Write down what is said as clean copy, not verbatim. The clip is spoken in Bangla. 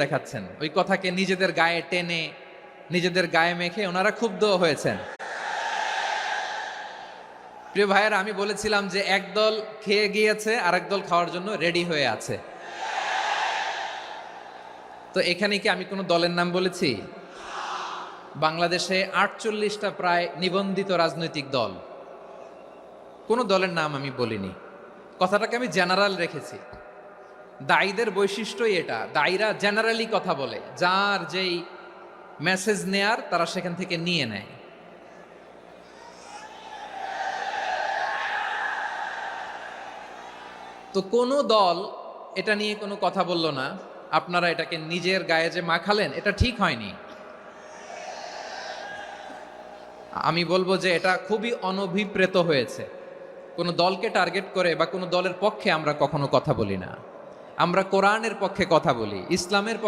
দেখাচ্ছেন, ওই কথাকে নিজেদের গায়ে টেনে নিজেদের গায়ে মেখে ওনারা ক্ষুব্ধ হয়েছেন। প্রিয় ভাইয়েরা, আমি বলেছিলাম যে একদল খেয়ে গিয়েছে আর একদল খাওয়ার জন্য রেডি হয়ে আছে। তো এখানে কি আমি কোনো দলের নাম বলেছি? বাংলাদেশে ৪৮টা প্রায় নিবন্ধিত রাজনৈতিক দল, কোনো দলের নাম আমি বলিনি। কথাটাকে আমি জেনারেল রেখেছি। দায়ীদের বৈশিষ্ট্যই এটা, দায়ীরা জেনারেলি কথা বলে, যার যেই মেসেজ নেয়ার তারা সেখান থেকে নিয়ে নেয়। তো কোনো দল এটা নিয়ে কোনো কথা বলল না, আপনারা এটাকে নিজের গায়ে যে মাখালেন এটা ঠিক হয়নি। আমি বলবো যে এটা খুবই অনভিপ্রেত হয়েছে। কোনো দলকে টার্গেট করে বা কোনো দলের পক্ষে আমরা কখনো কথা বলি না। আমরা কোরআনের পক্ষে কথা বলি, ইসলামের